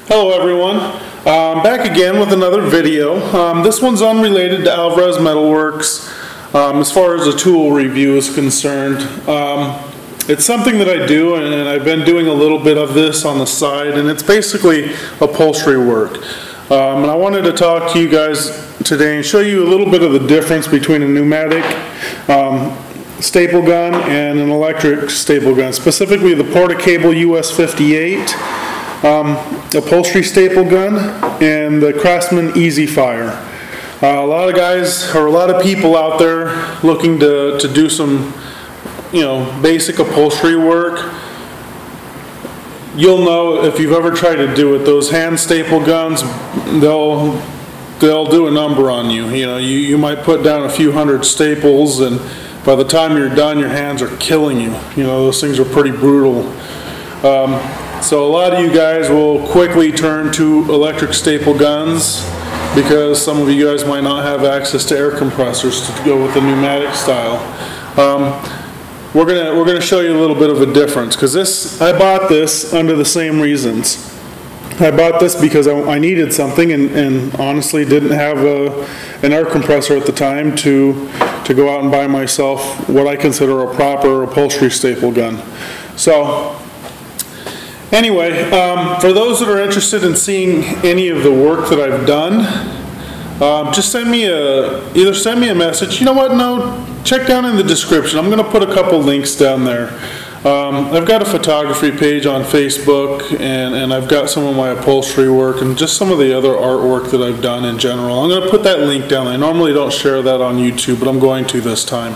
Hello everyone, back again with another video. This one's unrelated to Alvarez Metalworks as far as the tool review is concerned. It's something that I do, and I've been doing a little bit of this on the side, and it's basically upholstery work. And I wanted to talk to you guys today and show you a little bit of the difference between a pneumatic staple gun and an electric staple gun, specifically the Porta-Cable US 58 upholstery staple gun and the Craftsman Easy Fire. A lot of guys, or a lot of people out there looking to do some, basic upholstery work. You'll know if you've ever tried to do it, those hand staple guns, they'll do a number on you. You might put down a few hundred staples, and by the time you're done, your hands are killing you. Those things are pretty brutal. So a lot of you guys will quickly turn to electric staple guns because some of you guys might not have access to air compressors to go with the pneumatic style. We're gonna show you a little bit of a difference, because I bought this under the same reasons. I bought this because I needed something and honestly didn't have an air compressor at the time to go out and buy myself what I consider a proper upholstery staple gun. So anyway, for those that are interested in seeing any of the work that I've done, just either send me a message. You know what? No, check down in the description. I'm going to put a couple links down there. I've got a photography page on Facebook, and I've got some of my upholstery work and just some of the other artwork that I've done in general. I'm going to put that link down there. I normally don't share that on YouTube, but I'm going to this time.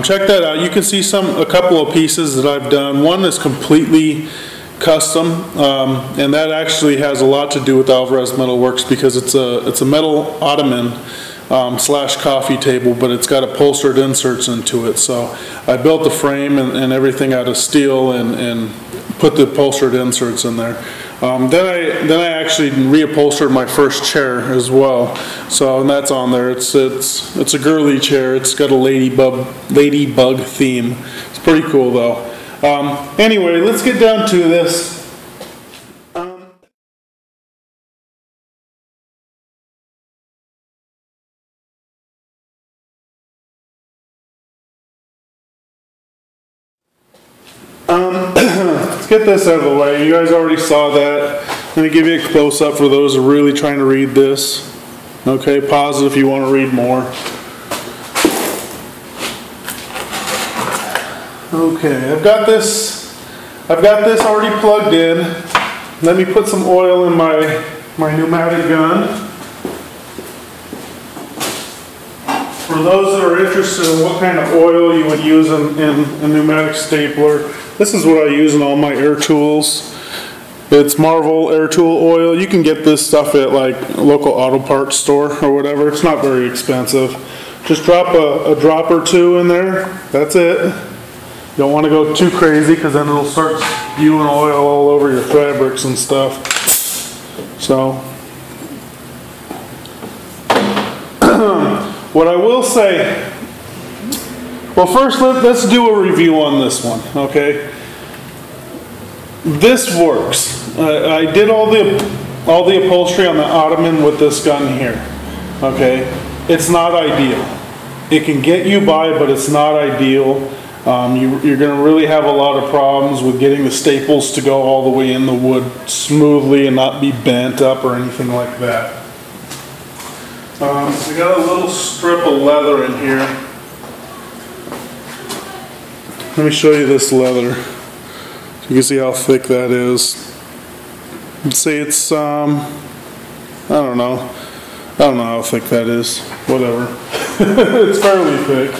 Check that out. You can see a couple of pieces that I've done. One is completely custom, and that actually has a lot to do with Alvarez Metalworks because it's a metal ottoman slash coffee table, but it's got upholstered inserts into it. So I built the frame and everything out of steel and put the upholstered inserts in there. Then I actually reupholstered my first chair as well. So, and that's on there. It's a girly chair. It's got a ladybug theme. It's pretty cool though. Anyway, let's get down to this. Let's get this out of the way. You guys already saw that. Let me give you a close-up for those who are really trying to read this. Okay, pause it if you want to read more. Okay, I've got this already plugged in. Let me put some oil in my pneumatic gun. For those that are interested in what kind of oil you would use in a pneumatic stapler, this is what I use in all my air tools. It's Marvel air tool oil. You can get this stuff at like a local auto parts store or whatever. It's not very expensive. Just drop a drop or two in there. That's it. You don't want to go too crazy because then it'll start spewing oil all over your fabrics and stuff. So what I will say, well, first let's do a review on this one, okay? This works. I did all the upholstery on the ottoman with this gun here, okay? It's not ideal. It can get you by, but it's not ideal. You're going to really have a lot of problems with getting the staples to go all the way in the wood smoothly and not be bent up or anything like that. We got a little strip of leather in here. Let me show you this leather so you can see how thick that is. Let's say it's I don't know how thick that is. Whatever. It's fairly thick.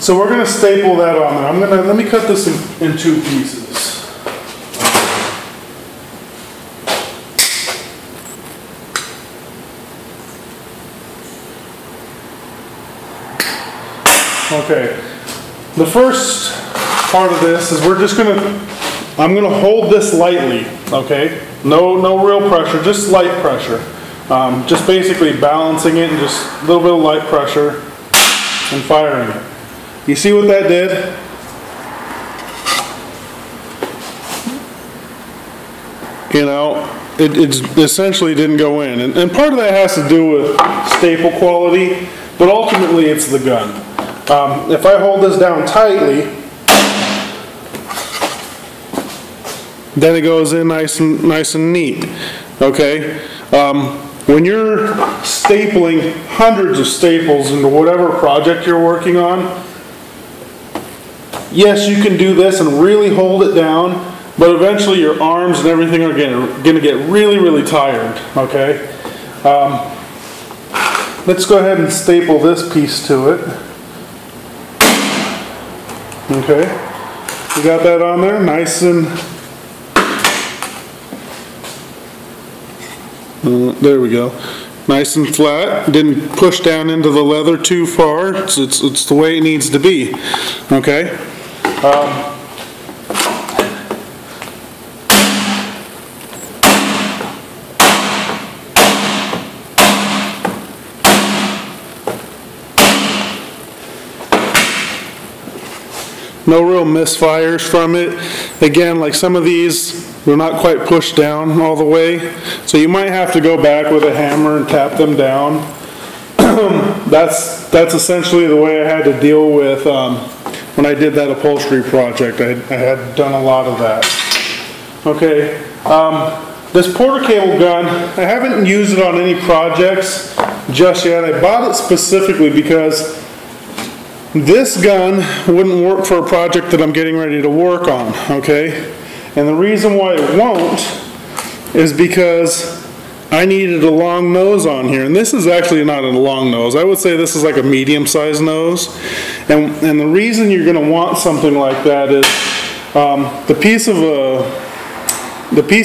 So we're going to staple that on there. Let me cut this in two pieces. Okay, the first part of this is I'm going to hold this lightly, okay? No real pressure, just light pressure. Just basically balancing it and just a little bit of light pressure and firing it. You see what that did? you know, it essentially didn't go in. And part of that has to do with staple quality, but ultimately it's the gun. If I hold this down tightly, then it goes in nice and neat, okay? When you're stapling hundreds of staples into whatever project you're working on, yes, you can do this and really hold it down, but eventually your arms and everything are going to get really, really tired, okay? Let's go ahead and staple this piece to it. Okay, we got that on there, nice and... there we go. Nice and flat. Didn't push down into the leather too far. It's the way it needs to be. Okay. No real misfires from it. Again, like some of these, they're not quite pushed down all the way, so you might have to go back with a hammer and tap them down. That's essentially the way I had to deal with when I did that upholstery project. I had done a lot of that. Okay, this porter cable gun, I haven't used it on any projects just yet. I bought it specifically because this gun wouldn't work for a project that I'm getting ready to work on, okay? And the reason why it won't is because I needed a long nose on here. And this is actually not a long nose. I would say this is like a medium-sized nose. And the reason you're going to want something like that is the piece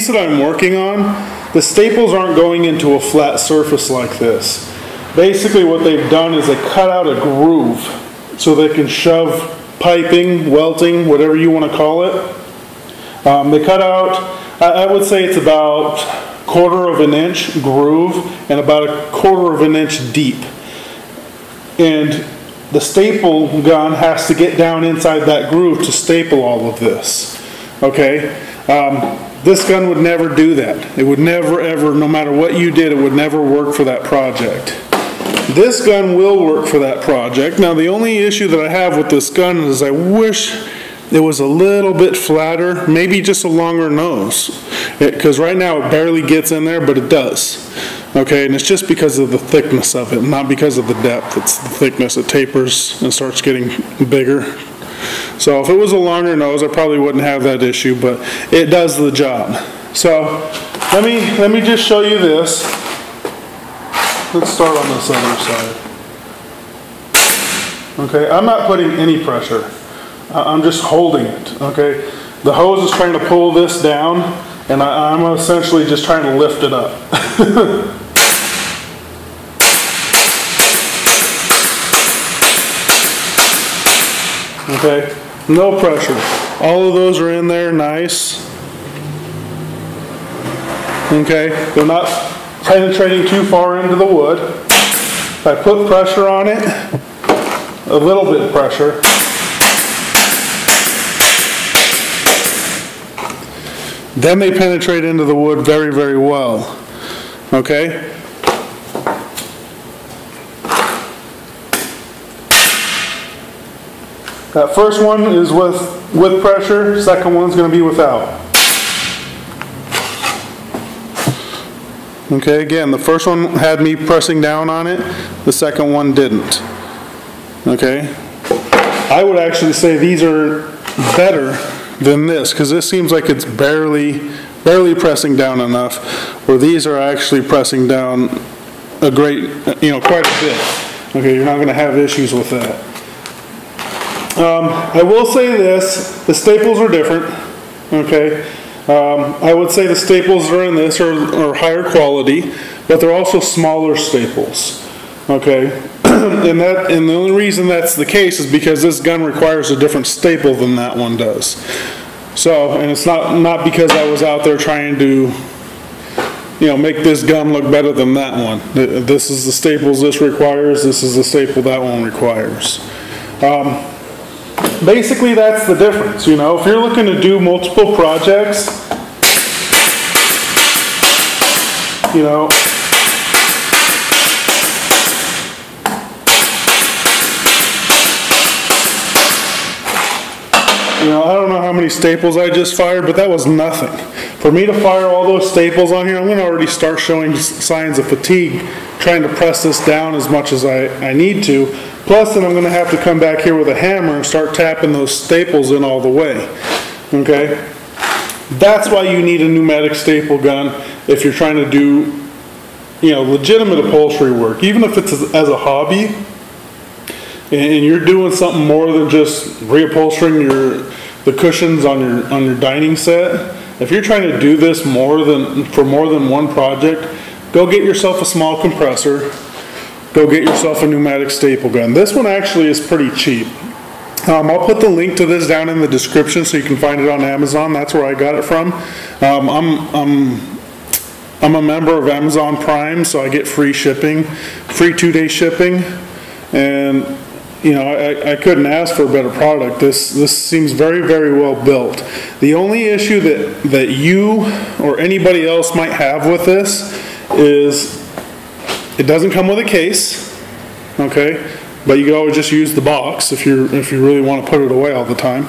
that I'm working on, the staples aren't going into a flat surface like this. Basically what they've done is they cut out a groove so they can shove piping, welting, whatever you want to call it. They cut out, I would say it's about 1/4 of an inch groove and about 1/4 of an inch deep. And the staple gun has to get down inside that groove to staple all of this. Okay? This gun would never do that. It would never ever, no matter what you did, it would never work for that project. This gun will work for that project. Now the only issue that I have with this gun is I wish it was a little bit flatter, maybe just a longer nose. Because right now it barely gets in there, but it does. Okay, and it's just because of the thickness of it, not because of the depth. It's the thickness. It tapers and starts getting bigger. So if it was a longer nose, I probably wouldn't have that issue, but it does the job. So let me just show you this. Let's start on this other side. Okay, I'm not putting any pressure. I'm just holding it, okay? The hose is trying to pull this down, and I'm essentially just trying to lift it up. Okay, no pressure. All of those are in there, nice. Okay, they're not penetrating too far into the wood. If I put pressure on it, a little bit of pressure, then they penetrate into the wood very, very well. Okay? That first one is with pressure, second one's going to be without. Okay, again, the first one had me pressing down on it, the second one didn't. Okay? I would actually say these are better than this, because this seems like it's barely pressing down enough, where these are actually pressing down a great, quite a bit. Okay, you're not going to have issues with that. I will say this, the staples are different. Okay? I would say the staples that are in this are higher quality, but they're also smaller staples. Okay, and the only reason that's the case is because this gun requires a different staple than that one does. So, and it's not because I was out there trying to, make this gun look better than that one. This is the staples this requires. This is the staple that one requires. Basically, that's the difference. If you're looking to do multiple projects, you know, I don't know how many staples I just fired, but that was nothing. For me to fire all those staples on here, I'm going to already start showing signs of fatigue, trying to press this down as much as I need to. Plus, then I'm going to have to come back here with a hammer and start tapping those staples in all the way. Okay? That's why you need a pneumatic staple gun if you're trying to do, legitimate upholstery work. Even if it's as a hobby, and you're doing something more than just reupholstering the cushions on your dining set. If you're trying to do this for more than one project, go get yourself a small compressor. Go get yourself a pneumatic staple gun. This one actually is pretty cheap. I'll put the link to this down in the description so you can find it on Amazon. That's where I got it from. I'm a member of Amazon Prime, so I get free shipping, free 2-day shipping, and I couldn't ask for a better product. This seems very, very well built. The only issue that you or anybody else might have with this is it doesn't come with a case, okay? But you can always just use the box if you really want to put it away all the time.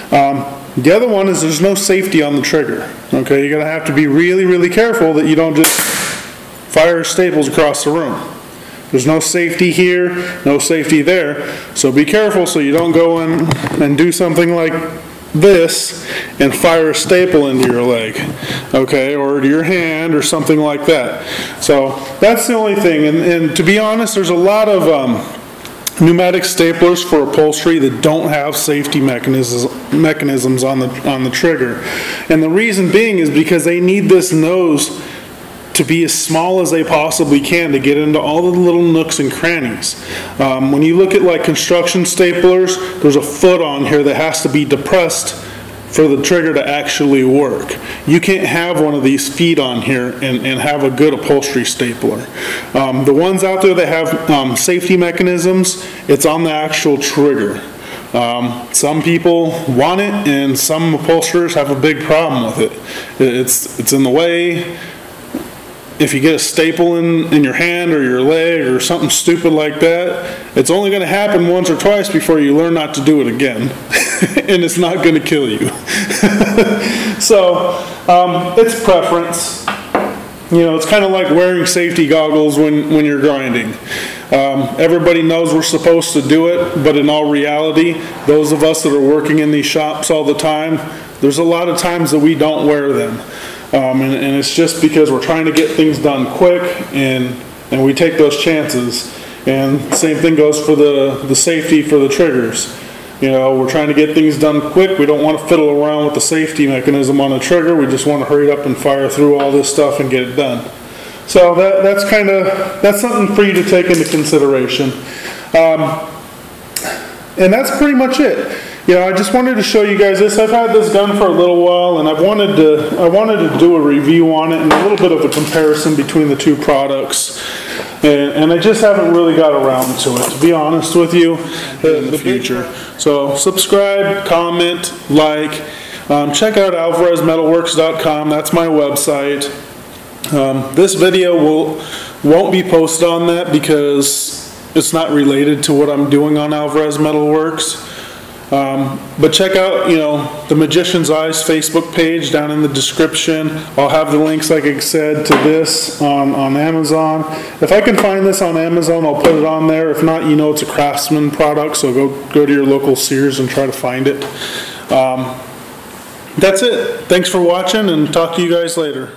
The other one is there's no safety on the trigger, okay? You're gonna have to be really, really careful that you don't just fire staples across the room. There's no safety here, no safety there, so be careful so you don't go in and do something like this and fire a staple into your leg, okay, or to your hand or something like that. So that's the only thing, and to be honest, there's a lot of pneumatic staplers for upholstery that don't have safety mechanisms on the trigger, and the reason being is because they need this nose to be as small as they possibly can to get into all the little nooks and crannies. When you look at like construction staplers, there's a foot on here that has to be depressed for the trigger to actually work. You can't have one of these feet on here and have a good upholstery stapler. The ones out there that have safety mechanisms, it's on the actual trigger. Some people want it, and some upholsterers have a big problem with it. It's in the way. If you get a staple in your hand or your leg or something stupid like that, it's only going to happen once or twice before you learn not to do it again. And it's not going to kill you. So, it's preference. It's kind of like wearing safety goggles when you're grinding. Everybody knows we're supposed to do it, but in all reality, those of us that are working in these shops all the time, there's a lot of times that we don't wear them. And it's just because we're trying to get things done quick, and we take those chances. And same thing goes for the safety for the triggers. We're trying to get things done quick. We don't want to fiddle around with the safety mechanism on a trigger. We just want to hurry up and fire through all this stuff and get it done. So that's something for you to take into consideration. And that's pretty much it. I just wanted to show you guys this. I've had this gun for a little while, and I wanted to do a review on it and a little bit of a comparison between the two products. And I just haven't really got around to it, to be honest with you, in the future. So subscribe, comment, like, check out alvarezmetalworks.com. That's my website. This video won't be posted on that because it's not related to what I'm doing on Alvarez Metalworks. But check out, the Magician's Eyes Facebook page down in the description. I'll have the links, like I said, to this on Amazon. If I can find this on Amazon, I'll put it on there. If not, it's a Craftsman product, so go to your local Sears and try to find it. That's it. Thanks for watching, and talk to you guys later.